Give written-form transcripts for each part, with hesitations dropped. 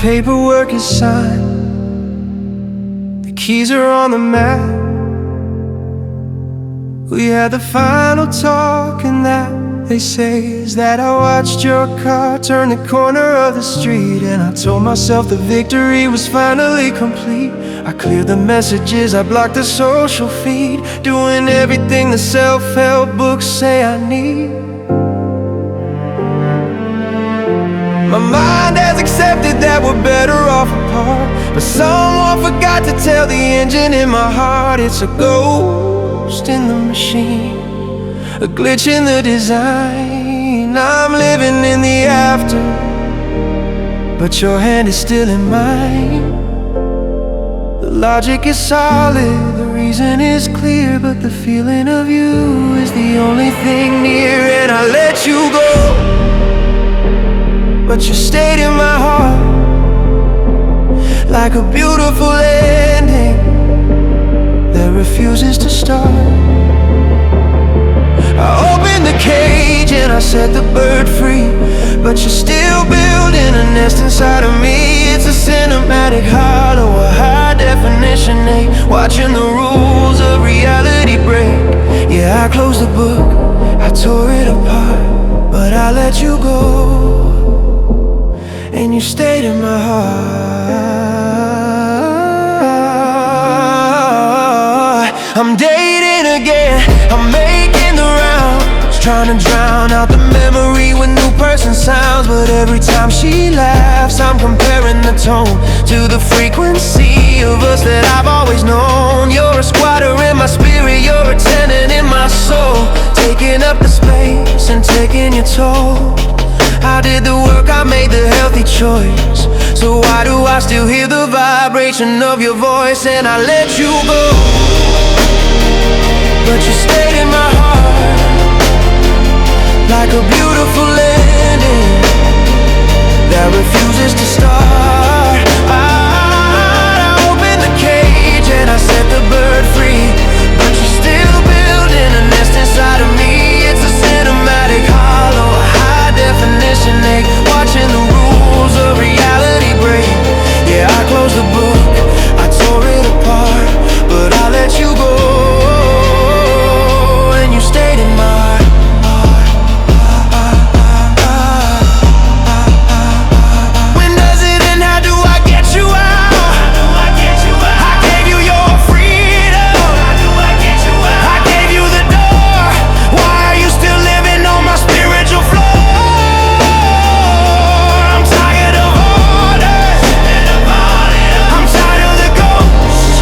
paperwork is signed, the keys are on the mat. We had the final talk, and that, they say, is that I watched your car turn the corner of the street. And I told myself the victory was finally complete. I cleared the messages, I blocked the social feed, doing everything the self-help books say I need. My mind has accepted that we're better off apart, but someone forgot to tell the engine in my heart it's a ghost in the machine, a glitch in the design. I'm living in the after, but your hand is still in mine. The logic is solid, the reason is clear, but the feeling of you is the only thing near. And I let you go, but you stayed in my heart, like a beautiful ending that refuses to start. I opened the cage and I set the bird free, but you're still building a nest inside of me. It's a cinematic hollow, a high definition 8, watching the rules of reality break. Yeah, I closed the book, I tore it apart, but I let you go, and you stayed in my heart. I'm dating again, I'm making the rounds, trying to drown out the memory with new person sounds. But every time she laughs, I'm comparing the tone to the frequency of us that I've always known. You're a squatter in my spirit, you're a tenant in my soul, taking up the space and taking your toll. I did the work, I made the healthy choice, so why do I still hear the vibration of your voice? And I let you go, but you stayed in my heart, like a beautiful ending that refuses to start. I opened the cage and I set the bird free, but you're still building a nest inside of me. It's a cinematic hollow, a high definition 8, watching the rules of reality break. Yeah, I closed the book, I tore it apart, but I let you go, and you stayed in my heart. When does it end? How do I get you out? I gave you your freedom, I gave you the door. Why are you still living on my spiritual floor? I'm tired of orders, I'm tired of the ghosts,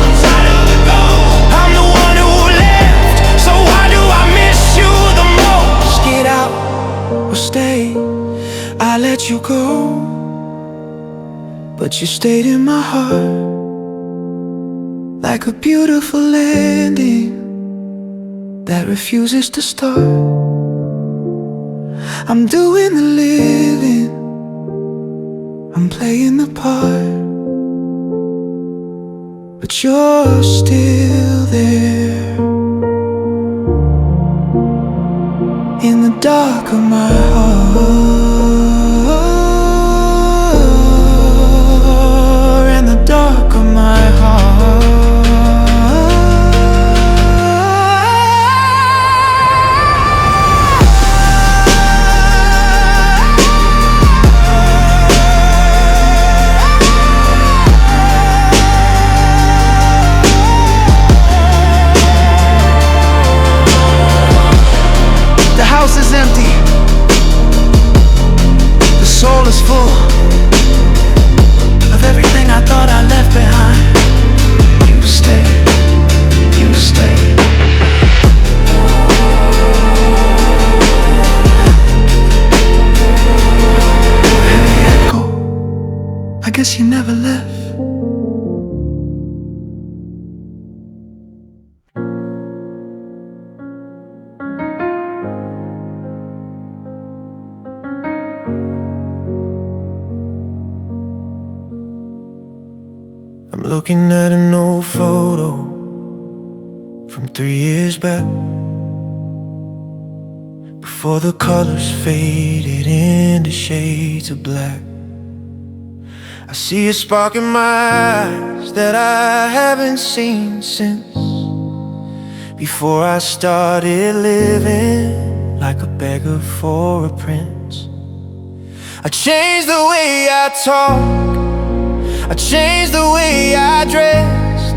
I'm the one who left, so why do I miss you the most? Get out or stay, I let you go, but you stayed in my heart, like a beautiful ending that refuses to start. I'm doing the living, I'm playing the part, but you're still there, in the dark of my heart, in the dark of my heart. The house is empty, the soul is full of everything I thought I left behind. You stay, you stay. Hey, echo, I guess you never left. I'm looking at an old photo from 3 years back, before the colors faded into shades of black. I see a spark in my eyes that I haven't seen since before I started living like a beggar for a prince. I changed the way I talk, I changed the way I dressed.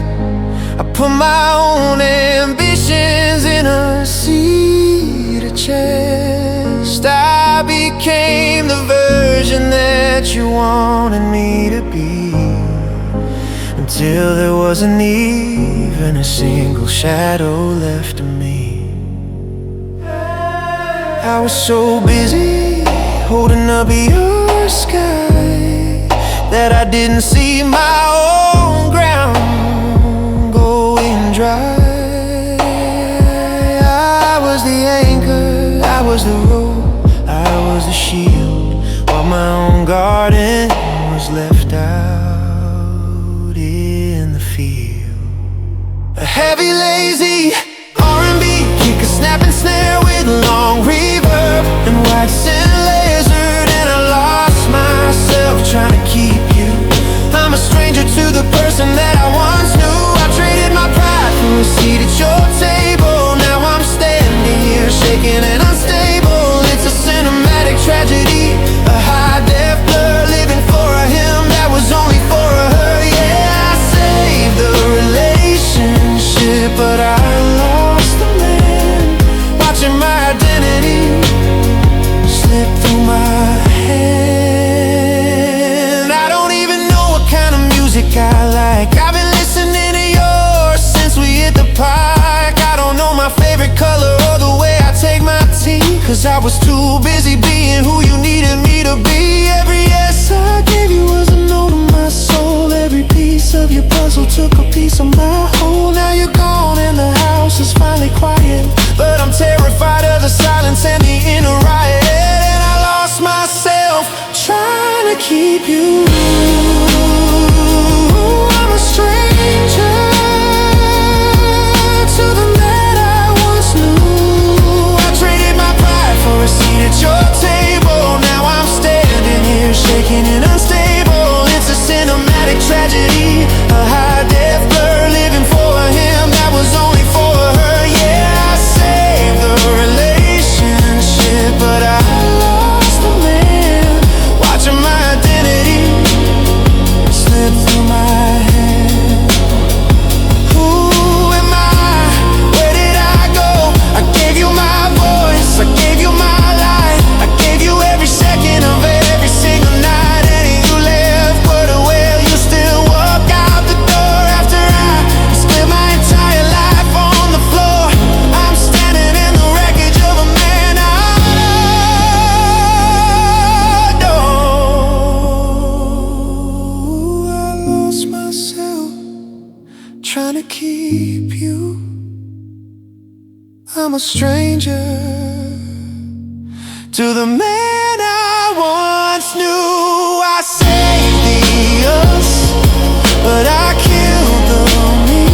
I put my own ambitions in a seated chest. I became the version that you wanted me to be, until there wasn't even a single shadow left of me. I was so busy holding up your sky that I didn't see my own ground going dry. I was the anchor, I was the rope, I was the shield, while my own garden was left out in the field. A heavy, lazy R&B, kick a snapping snare with long reverb and wax and lasered, and I lost myself trying to keep you. I'm a stranger to the person that I once knew. I traded my pride for a seat at your table. Now I'm standing here shaking and unstable. It's a cinematic tragedy, a high-def blur, living for a him that was only for a her. Yeah, I saved the relationship, but I lost the man, watching my identity slip through my hand. I don't even know what kind of music I like. I've been listening to yours since we hit the park. I don't know my favorite color or the way I take my tea, 'cause I was too busy being who you needed me to be. Every yes I gave you was a note of my soul. Every piece of your puzzle took a piece of my whole. Now you're gone and the house is finally quiet, but I'm terrified of the silence and the inner riot. And I lost myself trying to keep you. I'm a stranger to the man I once knew. I traded my pride for a seat at your table. Now I'm standing here shaking and unstable. It's a cinematic tragedy, a high-def blur, living for him that was only for her. Yeah, I saved the relationship, but I lost the man, watching my identity slip through my hand. Who am I? Where did I go? I gave you my voice, I gave you my life, I gave you every second of every single night, and you left. But well, you still walk out the door after I split my entire life on the floor. I'm standing in the wreckage of a man I adore. I lost myself trying to keep you. I'm a stranger to the man I once knew. I saved the us, but I killed the me.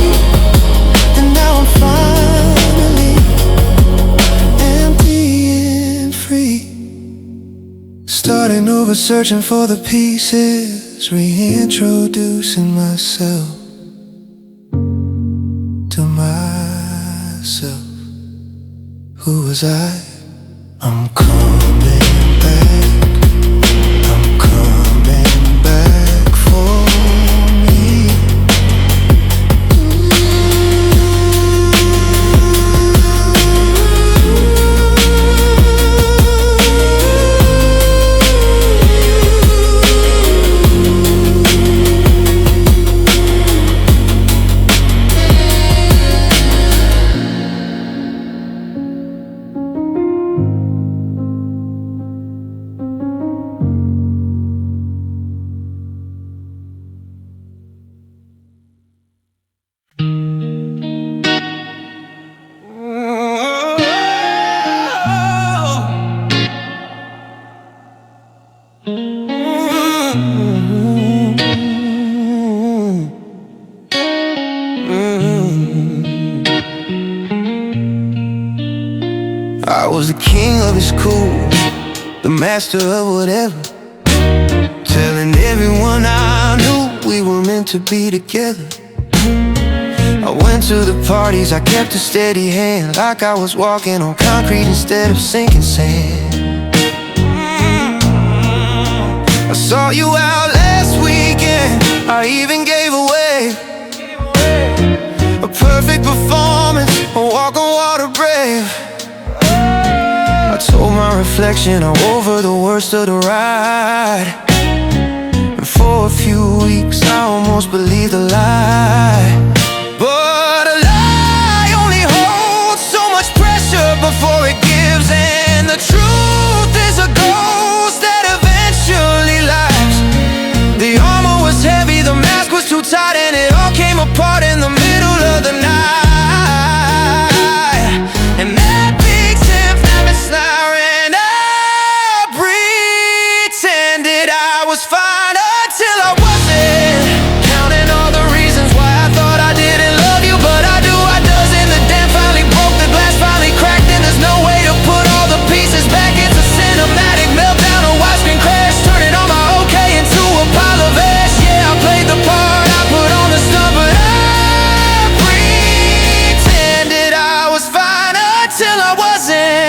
And now I'm finally empty and free, starting over, searching for the pieces, reintroducing myself to myself. Who was I? I'm coming back, I'm coming back for me. I was the king of his cool, the master of whatever, telling everyone I knew we were meant to be together. I went to the parties, I kept a steady hand, like I was walking on concrete instead of sinking sand. I saw you out last weekend, I even gave away a perfect performance, a walk on water brave. I told my reflection I'm over the worst of the ride, and for a few weeks I almost believed a lie. But a lie only holds so much pressure before it gives, and the truth is a ghost that eventually lies. The armor was heavy, the mask was too tight, and it all came apart in the middle of the night. And that big symph siren, I pretended I was fine until I wasn't. Counting all the reasons why I thought I didn't love you, but I do, I doesn't. The dam finally broke, the glass finally cracked, and there's no way to put all the pieces back. It's a cinematic meltdown, a widescreen crash, turning all my okay into a pile of ash. Yeah, I played the part, I put on the stunt, but I pretended I was fine until I wasn't.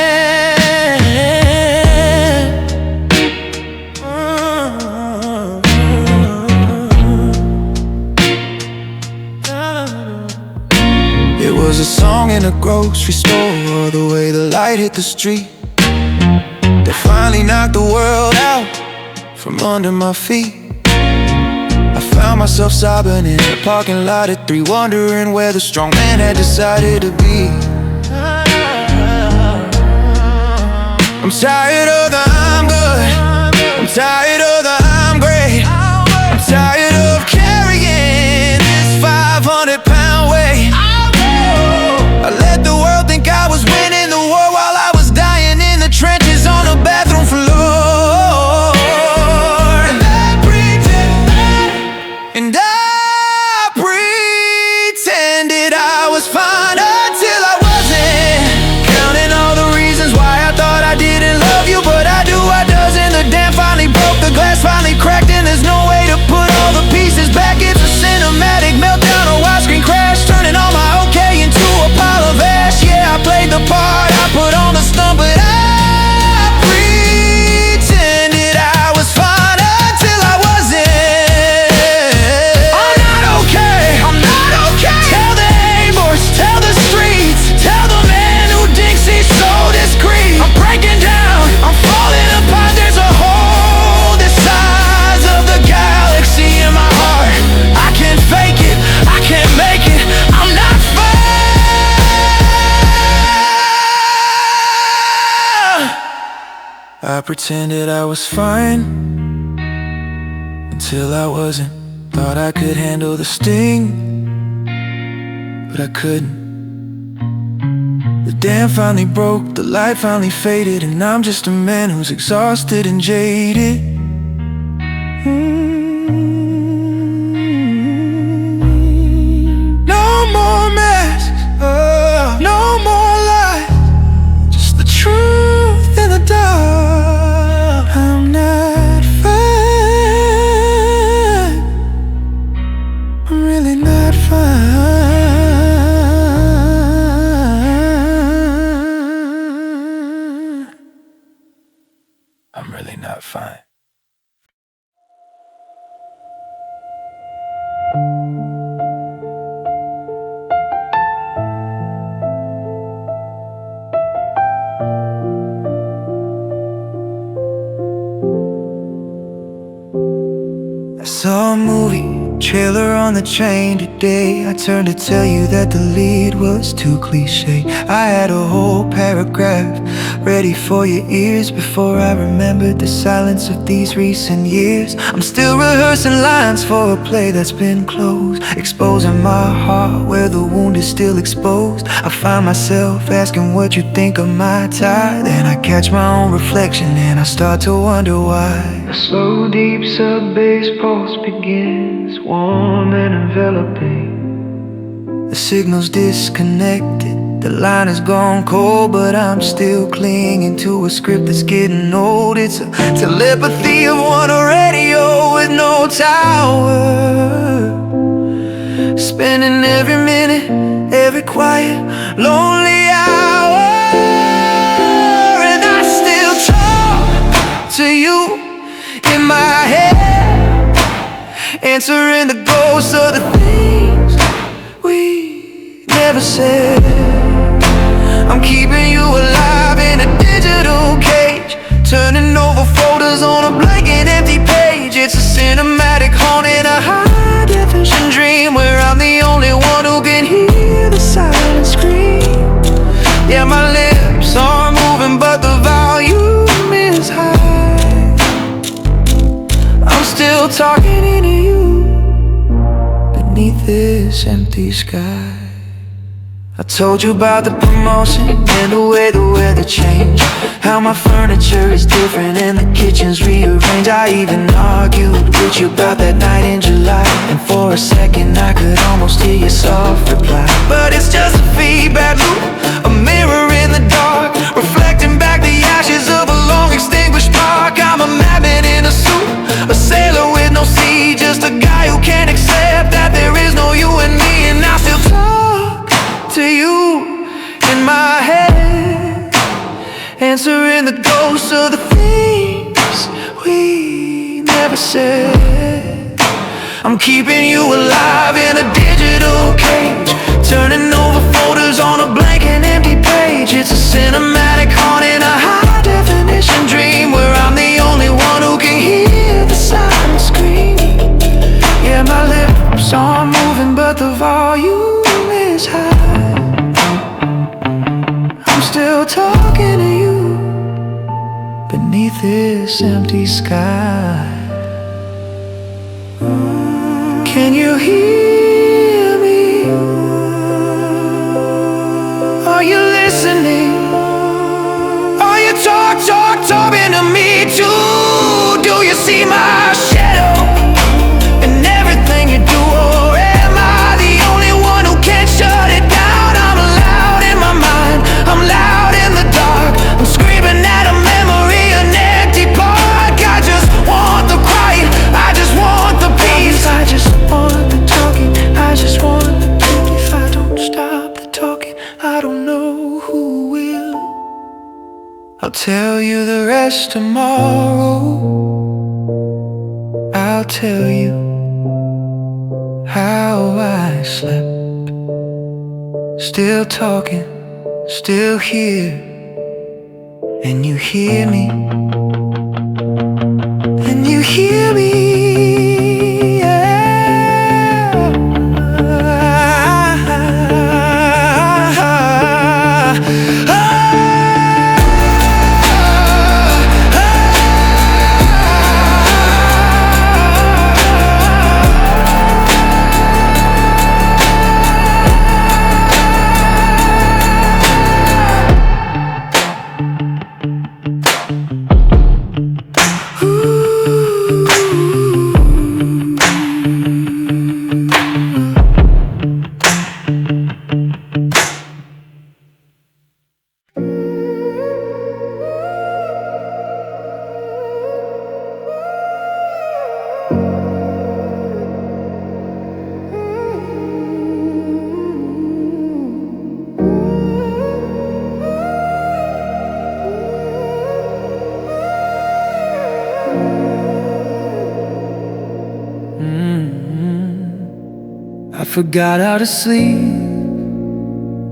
It was a song in a grocery store, the way the light hit the street that finally knocked the world out from under my feet. I found myself sobbing in the parking lot at 3, wondering where the strong man had decided to be. I'm tired of the I'm good, I'm tired of the I'm great, I'm tired of carrying this 500-pound weight. I let the world think I was winning the war while I was dying in the trenches on the bathroom floor. And I pretended I was fine until I wasn't. Counting all the reasons why I thought I didn't love you, but I do, I doesn't. The dam finally broke, the glass finally cracked, and there's no way to put all the pieces back. It's a cinematic meltdown, a widescreen crash, turning all my okay into a pile of ash. Yeah, I played the part, I put on the stunt, but I pretended I was fine until I wasn't. I'm not okay, I'm not okay. Tell the neighbors, tell the streets, tell the man who thinks he's so discreet. I'm breaking down, I'm falling apart. There's a hole the size of the galaxy in my heart. I can't fake it, I can't make it. I'm not fine. I pretended I was fine until I wasn't. Thought I could handle the sting, but I couldn't. The dam finally broke, the light finally faded, and I'm just a man who's exhausted and jaded. No more masks, no more lies, just the truth in the dark. I'm not fine, I'm really not fine. I'm really not fine. I saw a movie trailer on the train today. I turned to tell you that the lead was too cliche. I had a whole paragraph ready for your ears before I remembered the silence of these recent years. I'm still rehearsing lines for a play that's been closed, exposing my heart where the wound is still exposed. I find myself asking what you think of my tie. Then I catch my own reflection and I start to wonder why. A slow deep sub-bass pulse begins, warm and enveloping. The signal's disconnected, The line is gone cold, but I'm still clinging to a script that's getting old. It's a telepathy of one radio with no tower, spending every minute, every quiet, lonely hour. And I still talk to you in my head, answering the ghosts of the things we never said. I'm keeping you alive in a digital cage, turning over folders on a blank and empty page. It's a cinematic haunting, a high-definition dream where I'm the only one who can hear the silent scream. Yeah, my lips are moving, but the volume is high. I'm still talking into you beneath this empty sky. I told you about the promotion and the way the weather changed, how my furniture is different and the kitchen's rearranged. I even argued with you about that night in July, and for a second I could almost hear your soft reply. But it's just a feedback loop, a mirror in the dark, reflecting back the ashes of a long extinguished spark. I'm a madman in a suit, a sailor with no sea, just a guy who can't accept that there is no you and me. And I still talk to you in my head, answering the ghosts of the things we never said. I'm keeping you alive in a digital cage, turning over folders on a blank and empty page. It's a cinematic haunting, a high-definition dream where I'm the only one who can hear the silent scream. Yeah, my lips are moving, but the volume is high. I'm still talking to you beneath this empty sky. Can you hear me? Are you listening? Are you talking to me too? Do you see my shadow in everything you do? Or am I the only one who can't shut it down? I'm loud in my mind, I'm loud in the dark, I'm screaming at a memory, an empty park. I just want the quiet, I just want the peace, I just want the talking, I just want the truth. If I don't stop the talking, I don't know who will. I'll tell you the rest tomorrow. I'll tell you how I slept, still talking, still here, and you hear me, and you hear me, yeah. I forgot how to sleep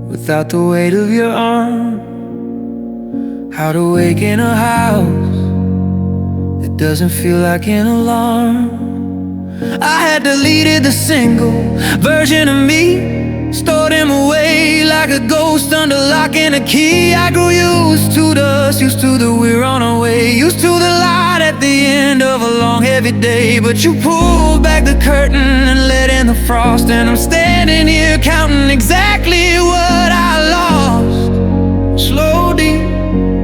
without the weight of your arm, how to wake in a house that doesn't feel like an alarm. I had deleted the single version of me, stored him away like a ghost under lock and a key. I grew used to dust, used to the we're on our way, used to the light at the end of a long heavy day. But you pulled back the curtain and let in the frost, and I'm standing here counting exactly what I lost. Slow deep,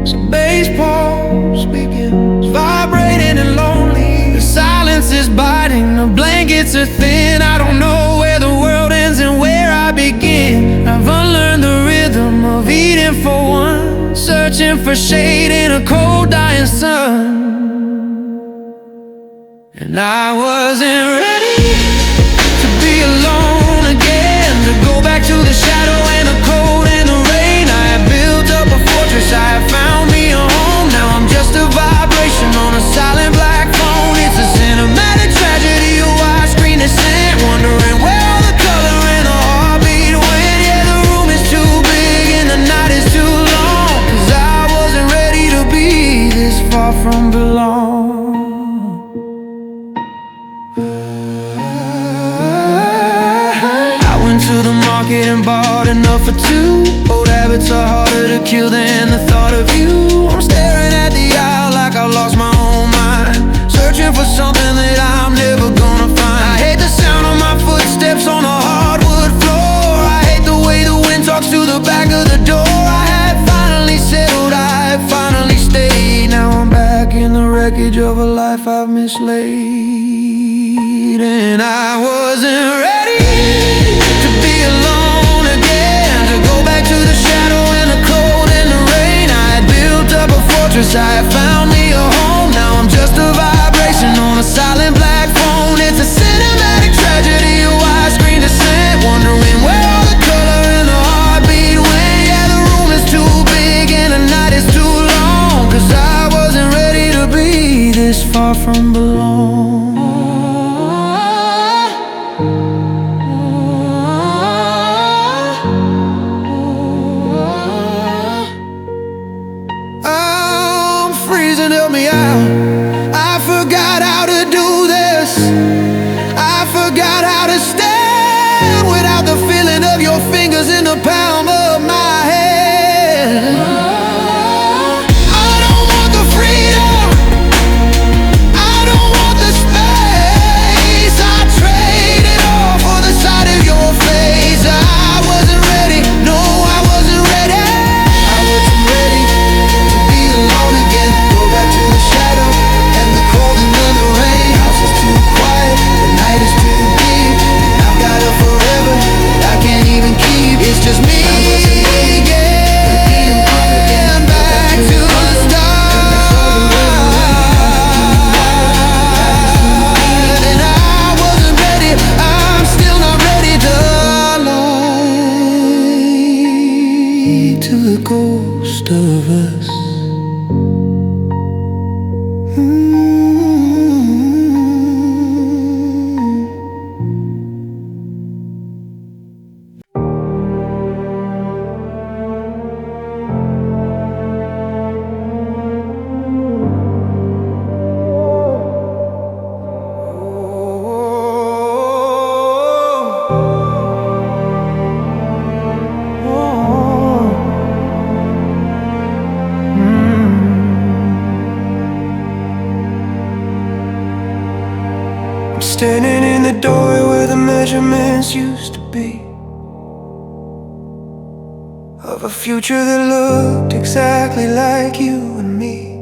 some bass pulse begins, vibrating and lonely. The silence is biting, the blankets are thin. I don't know where the world ends and where I begin. I've unlearned the rhythm for shade in a cold dying sun. And I wasn't ready to be alone again, to go back to the shadow and the cold and the rain. I had built up a fortress, I had found me a home. Now I'm just a vibration on a silent black phone. It's a cinematic tragedy, a wide screen descent, wondering where all the color and the heartbeat went. Yeah, the room is too big and the night is too long, 'cause I wasn't ready to be this far from belong. To the market and bought enough for two. Old habits are harder to kill than the thought of you. I'm staring at the aisle like I lost my own mind, searching for something that I'm never gonna find. I hate the sound of my footsteps on the hardwood floor. I hate the way the wind talks to the back of the door. I had finally settled, I had finally stayed. Now I'm back in the wreckage of a life I've mislaid. And I wasn't ready to be alone again, to go back to the shadow and the cold and the rain. I had built up a fortress, I had found me a home. Now I'm just a vibration on a silent black phone. It's a cinematic tragedy, a wide screen descent, wondering where all the color and the heartbeat went. Yeah, the room is too big and the night is too long, 'cause I wasn't ready to be this far from belong. Help me out. I forgot how to do this. I forgot how to stand without the feeling of your fingers in the palm of my hand. I don't want the freedom, I don't want the space. I trade it all for the sight of your face. I wasn't ready, no, I wasn't ready. I wasn't ready to be alone again. To the shadow and the cold and then the rain. House is too quiet, the night is too deep, and I've got a forever that I can't even keep. It's just me again, back to the start. And I wasn't ready, I'm still not ready to lie to the ghost of us. Standing in the doorway where the measurements used to be, of a future that looked exactly like you and me.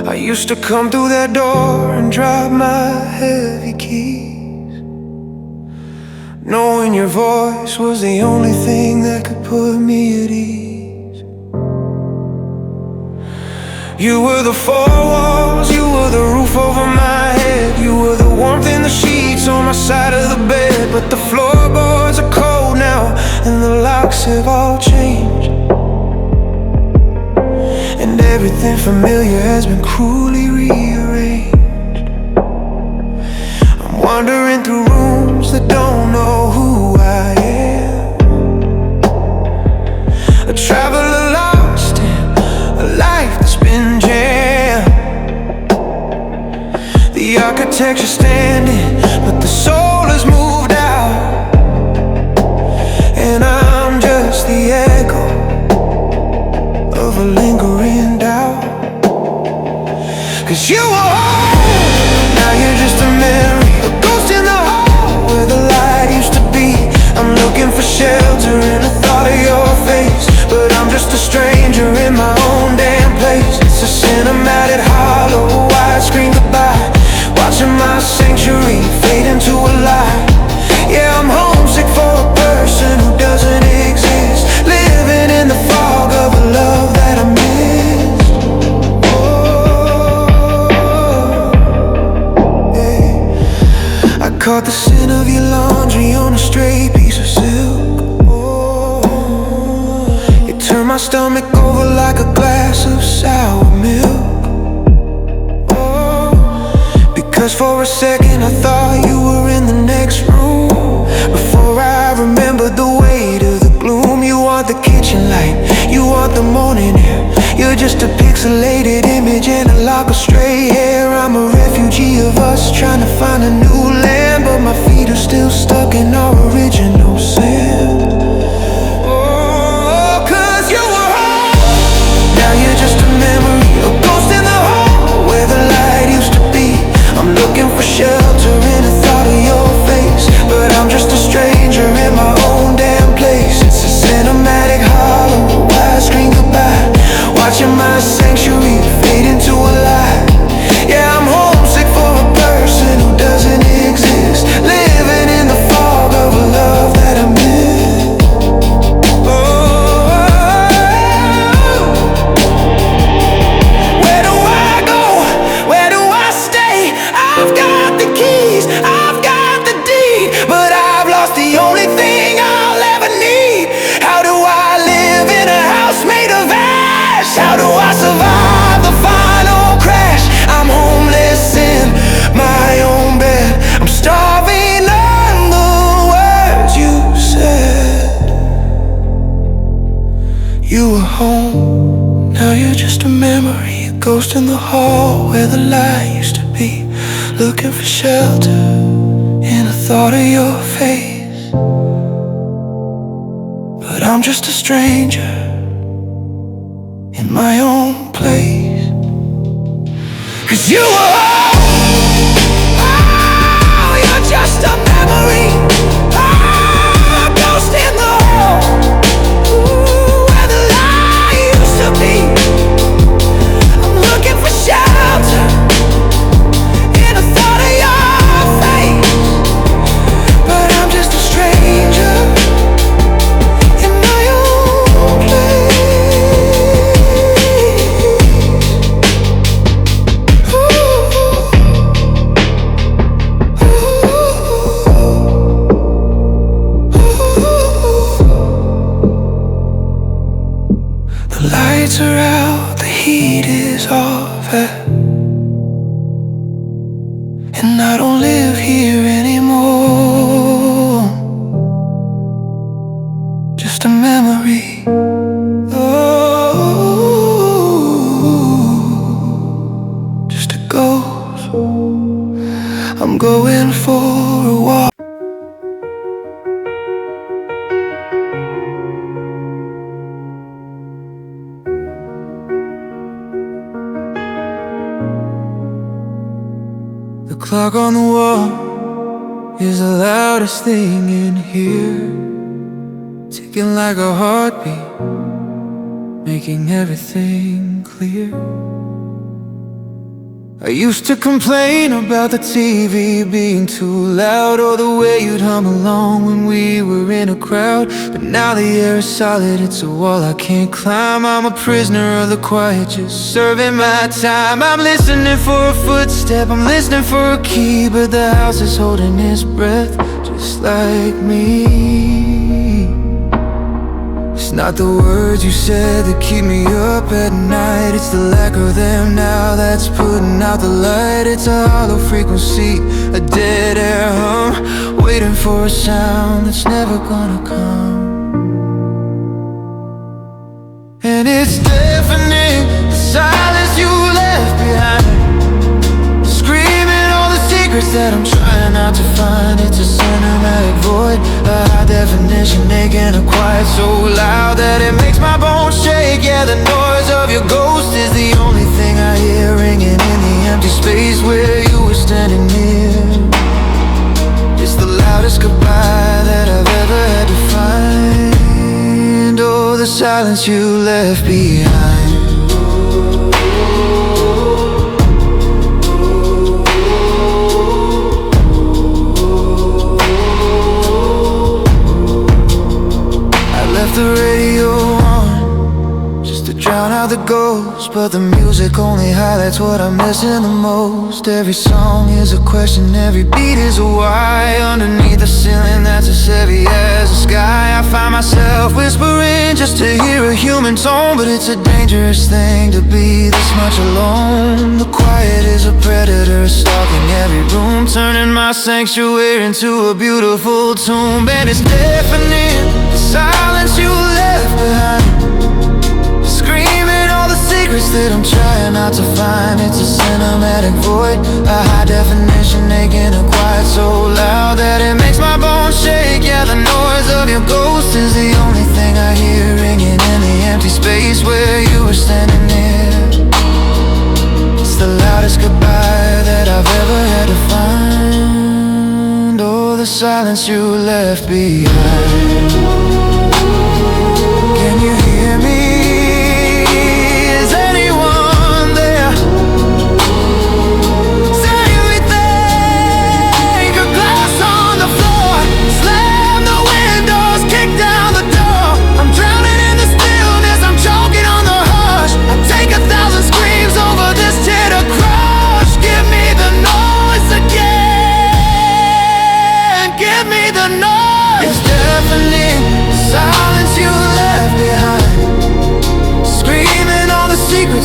I used to come through that door and drop my heavy keys, knowing your voice was the only thing that could put me at ease. You were the four walls, you were the roof over my head, you were the warmth in the sheets on my side of the bed. But the floorboards are cold now, and the locks have all changed, and everything familiar has been cruelly rearranged. I'm wandering through rooms that don't know who I am, a traveler lost in a life that's been jammed. The architecture standing, but the soul has moved out, and I'm just the echo of a lingering doubt. 'Cause you were home, now you're just a memory, a ghost in the hall where the light used to be. I'm looking for shelter in the thought of your face, but I'm just a stranger in my own damn place. It's a cinematic hollow, widescreen goodbye, watching my sanctuary caught the scent of your laundry on a stray piece of silk. Oh, it turned my stomach over like a glass of sour milk. Cause for a second I thought you were in the next room. Before I remembered the weight of the gloom. You want the kitchen light, you want the morning air. You're just a pixelated image and a lock of stray hair. I'm a refugee of us trying to find a new land, but my feet are still stuck in our original sand. Oh, cause you were home, now you're just a memory, a ghost in the hall where the light used to be. I'm looking for shelter in the thought of your face, but I'm just a stranger in my own damn place. It's a cinematic hollow, widescreen goodbye, watching my sanctuary fade into a lie. Yeah, I'm homesick for a person who doesn't exist, living in the fog of a love that I miss. Oh, where do I go? Where do I stay? I've got the keys, I've got the deed, but I've lost the only thing I'll ever need. How do I live in a house made of ash? How do I survive the final crash? I'm homeless in my own bed, I'm starving on the words you said. You were home, now you're just a memory, a ghost in the hall where the light used to be. Looking for shelter in the thought of your face, but I'm just a stranger in my own place. Cause you were home, oh, you're just a memory, oh, a ghost in the hall, ooh, where the light used to be. I'm looking for shelter in the thought of your face, but I'm just a stranger in my own place. The lights are out, the heat is off, and I don't live here anymore. Just a memory. Oh, just a ghost. I'm going for a walk. The clock on the wall is the loudest thing in here, ticking like a heartbeat, making everything clear. I used to complain about the TV being too loud, or the way you'd hum along when we were in a crowd. But now the air is solid, it's a wall I can't climb. I'm a prisoner of the quiet, just serving my time. I'm listening for a footstep, I'm listening for a key, but the house is holding its breath, just like me. It's not the words you said that keep me up at night, it's the lack of them now that's putting out the light. It's a hollow frequency, a dead air hum, waiting for a sound that's never gonna come. And it's deafening, the silence you left behind, screaming all the secrets that I'm trying not to find. It's a cinematic void, a high definition, making a quiet so loud that it makes my bones shake. Yeah, the noise of your ghost is the only thing I hear, ringing in the empty space where you were standing near. It's the loudest goodbye that I've ever had to find. Oh, the silence you left behind. The radio on, just to drown out the ghost, but the music only highlights what I'm missing the most. Every song is a question, every beat is a why. Underneath the ceiling that's as heavy as the sky, I find myself whispering just to hear a human tone. But it's a dangerous thing to be this much alone. The quiet is a predator stalking every room, turning my sanctuary into a beautiful tomb. And it's deafening, the silence you left behind, screaming all the secrets that I'm trying not to find. It's a cinematic void, a high definition aching, a quiet so loud that it makes my bones shake. Yeah, the noise of your ghost is the only thing I hear ringing in the empty space where you were standing near. It's the loudest goodbye that I've ever had to find. Oh, the silence you left behind. Can you hear me?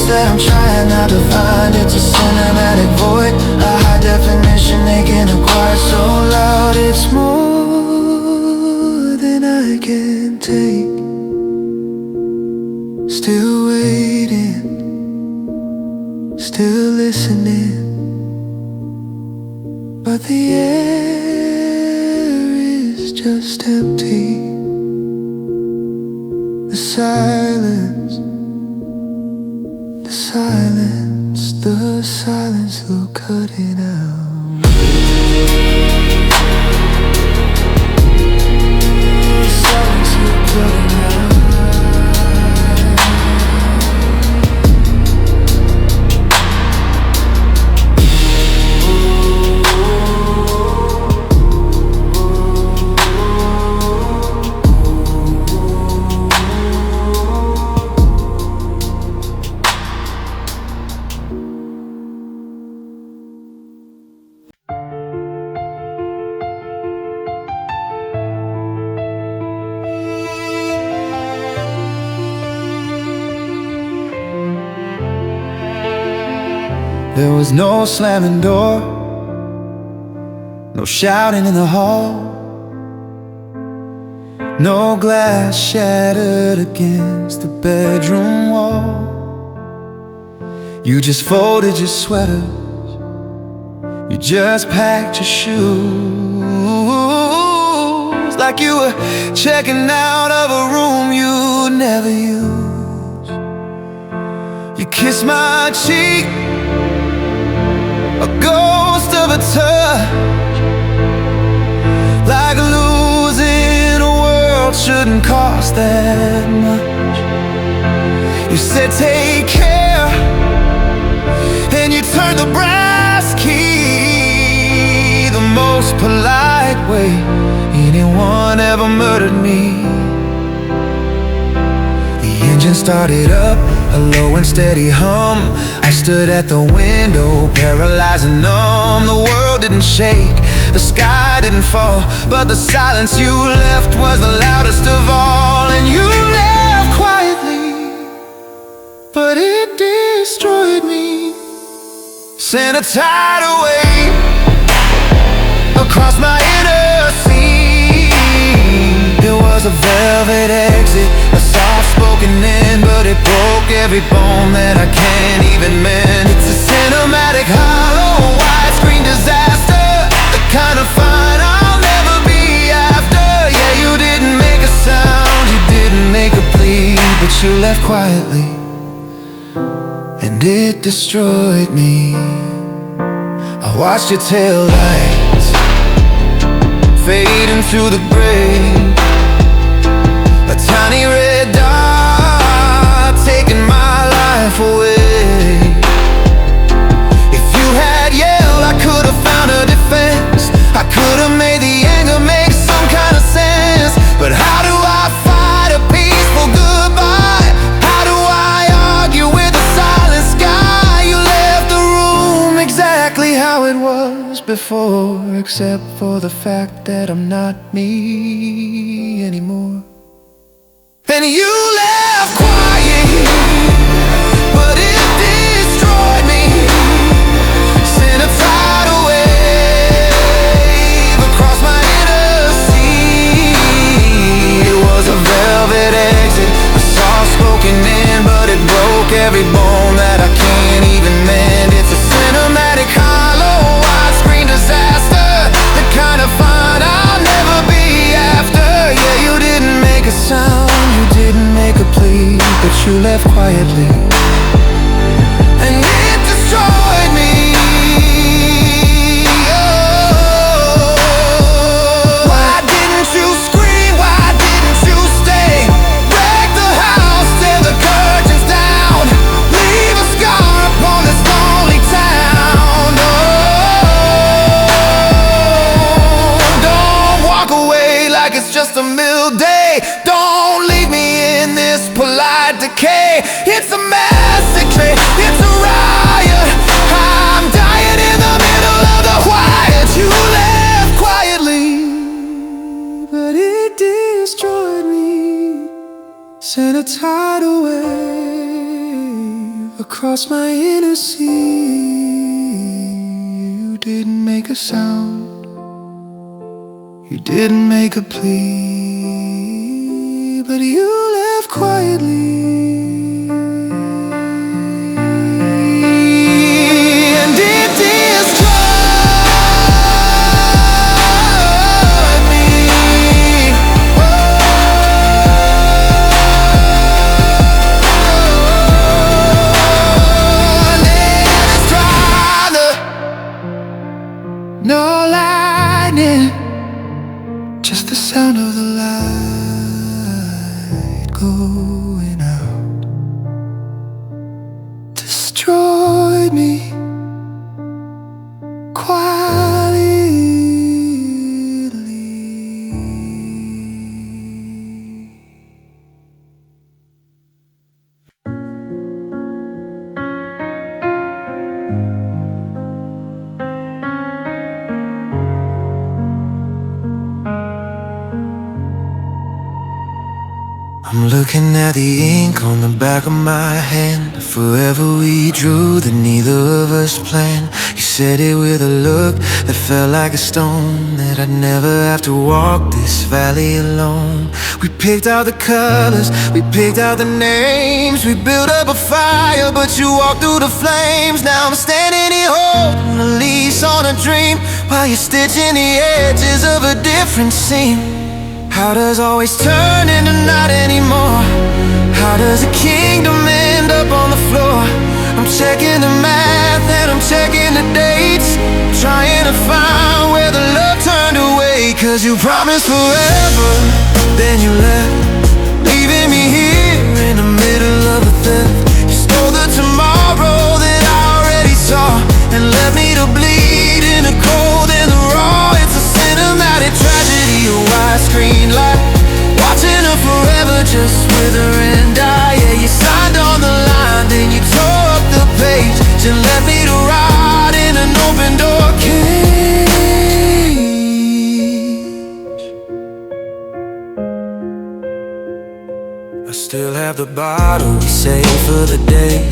That I'm trying not to find. It's a cinematic void, a high definition aching, a quiet so loud. It's more than I can take. Still waiting, still listening, but the air is just empty. The silence, the silence will cut it out. The silence will cut it out. There was no slamming door, no shouting in the hall, no glass shattered against the bedroom wall. You just folded your sweaters, you just packed your shoes, like you were checking out of a room you'd never use. You kissed my cheek, a ghost of a touch, like losing a world shouldn't cost that much. You said take care, and you turned the brass key the most polite way anyone ever murdered me. The engine started up, a low and steady hum. I stood at the window, paralyzed and numb. The world didn't shake, the sky didn't fall, but the silence you left was the loudest of all. And you left quietly, but it destroyed me. Sent a tidal wave across my inner seam. It was a velvet exit, a soft-spoken end, but it broke every bone that I can't even mend. It's a cinematic, hollow, widescreen disaster, the kind of fine I'll never be after. Yeah, you didn't make a sound, you didn't make a plea, but you left quietly, and it destroyed me. I watched your taillights fade into the gray, a tiny red dot taking my life away. If you had yelled, I could have found a defense, I could have made the anger make some kind of sense. But how do I fight a peaceful goodbye? How do I argue except for the fact that I'm not me anymore. And you left quiet, but it destroyed me. Sent a tidal wave across my inner sea. It was a velvet exit, a soft-spoken end, but it broke every bone that I can't even mend. It's a cinematic hollow, widescreen disaster, the kind of fun I'll never be after. Yeah, you didn't make a sound, you didn't make a plea, but you left quietly, and it destroyed me. Why didn't you scream? Why didn't you stay? Wreck the house, tear the curtains down, leave a scar upon this lonely town. Oh, don't walk away like it's just a mill day. Don't leave me in this polite decay. It's a massacre, it's a riot. I'm dying in the middle of the quiet. You left quietly, but it destroyed me. Sent a tidal wave across my inner sea. You didn't make a sound, you didn't make a plea, but you left quietly. And it destroyed me. And it's dry, no lightning, just the sound of the light going out. Destroyed me quietly. I'm looking at the ink on the back of my hand. Forever we drew that neither of us planned. You said it with a look that felt like a stone, that I'd never have to walk this valley alone. We picked out the colors, we picked out the names, we built up a fire, but you walked through the flames. Now I'm standing here holding a lease on a dream, while you're stitching the edges of a different scene. How does always turn into not anymore? How does a kingdom end up on the floor? I'm checking the math and I'm checking the dates, trying to find where the love turned away. Cause you promised forever, then you left, leaving me here in the middle of a theft. You stole the tomorrow that I already saw, and left me to bleed in the cold and the raw. It's a cinematic tragedy, a widescreen light, watching her forever just wither and die. Yeah, you signed on the line, then you tore up the page, and left me to rot in an open door cage. I still have the bottle we saved for the day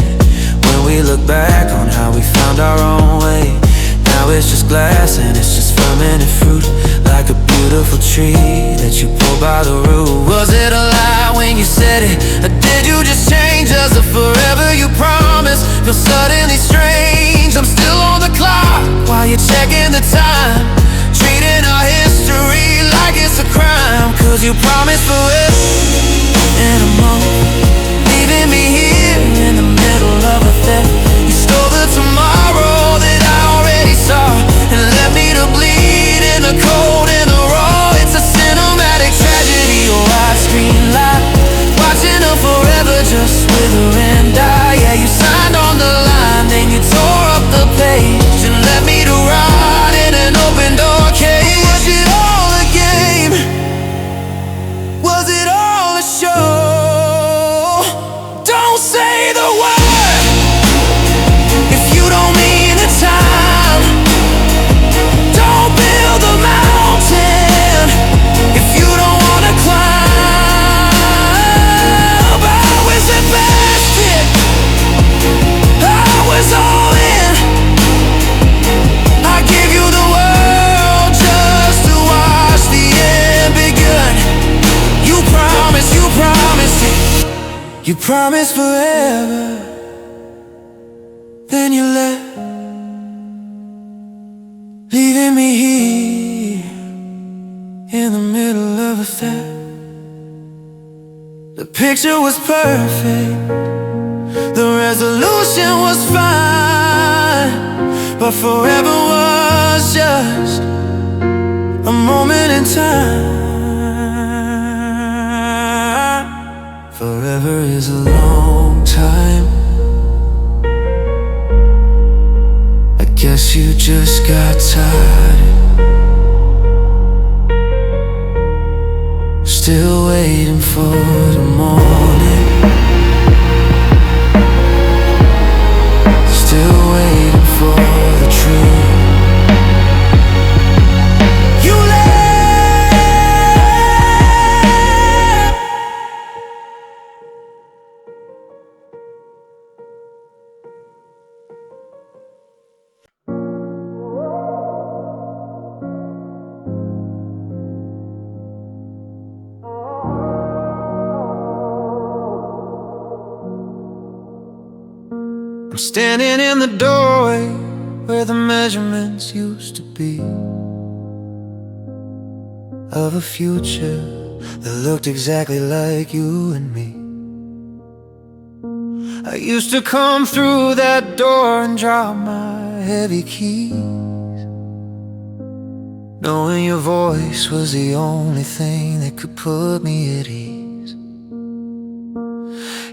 when we look back on how we found our own way. Now it's just glass and it's just fermented fruit, like a beautiful tree that you pull by the root. Was it a lie when you said it, or did you just change us? The forever you promised feels suddenly strange. I'm still on the clock while you're checking the time, treating our history like it's a crime. Cause you promised forever in a moment, leaving me here in the middle of a theft. You stole the tomorrow that I already saw, and left me to bleed in the cold and the raw. It's a cinematic tragedy, a widescreen light, watching her forever just wither and die. Yeah, you signed on the line, then you tore up the page, and left me to rot in an open door cage. Was it all a game? Was it all You promised forever, then you left, leaving me here in the middle of a theft. The picture was perfect, the resolution was fine, but forever was just a moment in time. Forever is a long time. I guess you just got tired, still waiting for the morning, still waiting for the truth. I'm standing in the doorway where the measurements used to be, of a future that looked exactly like you and me. I used to come through that door and drop my heavy keys, knowing your voice was the only thing that could put me at ease.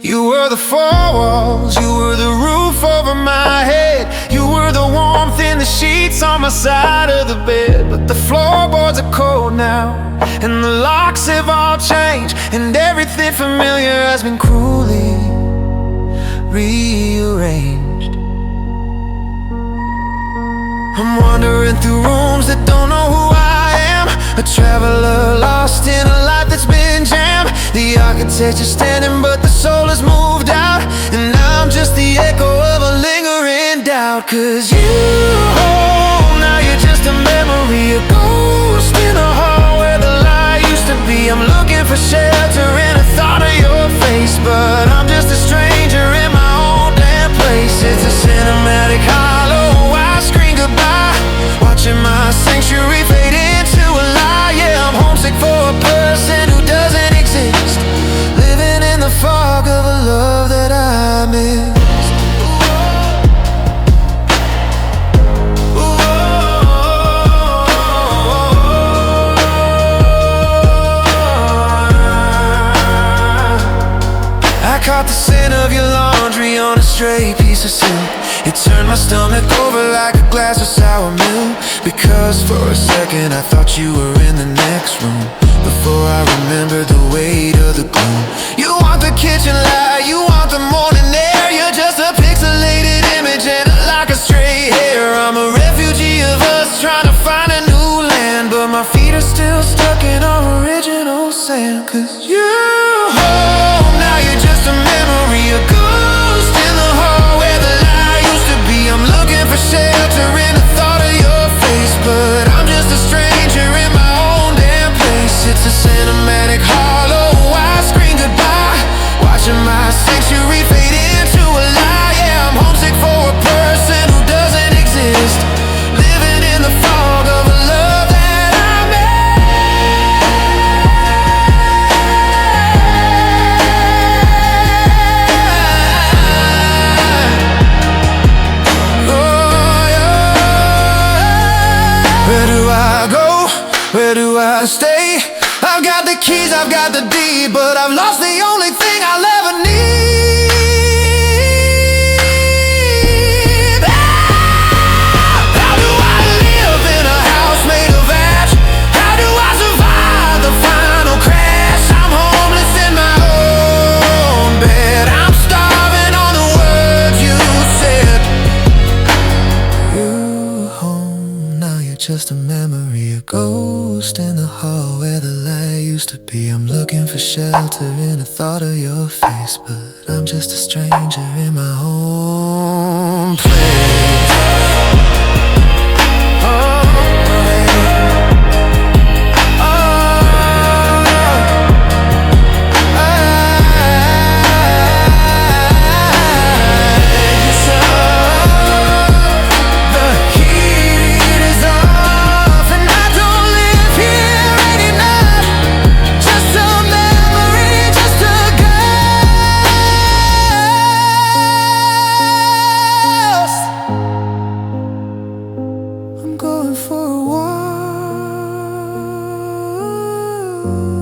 You were the four walls, you were the roof over my head, you were the warmth in the sheets on my side of the bed. But the floorboards are cold now, and the locks have all changed, and everything familiar has been cruelly rearranged. I'm wandering through rooms that don't know who I am, a traveler lost in a life that's been jammed. The architecture's standing but the soul has moved out, and I'm just the echo of a lingering doubt. Cause you, oh, now you're just a memory, a ghost in a hall where the light used to be. I'm looking for shelter in a thought of your face, but I'm just a stranger in my own damn place. It's a cinematic hollow, I scream goodbye, watching my sanctuary fade into a lie. Yeah, I'm homesick for a person who doesn't exist, living in the fog of a love that I missed. I caught the scent of your laundry on a stray piece of silk. It turned my stomach over like a glass of sour milk, because for a second I thought you were in the next room, before I remembered the weight of the gloom. You want the kitchen light, you want the morning air, you're just a pixelated image and like a stray hair. I'm a refugee of us trying to find a new land, but my feet are still stuck in our original sand. Cause you, oh, now you're just a memory, a ghost in the hall where the light used to be. I'm looking for shelter in the thought of your face, but I'm just a stranger in my own damn place. It's a cinematic hollow, I scream goodbye, watching my sanctuary fade into a lie. Yeah, I'm homesick for a person who doesn't exist, living in the fog of a love that I missed. Oh, yeah. Where do I go? Where do I stay? I've got the keys, I've got the deed, but I've lost the only thing I'll ever need. How do I live in a house made of ash? How do I survive the final crash? I'm homeless in my own bed, I'm starving on the words you said. You home, now you're just a memory, a ghost in the hall where the light used to be. I'm looking for shelter in the thought of your face, but I'm just a stranger in my home place. you.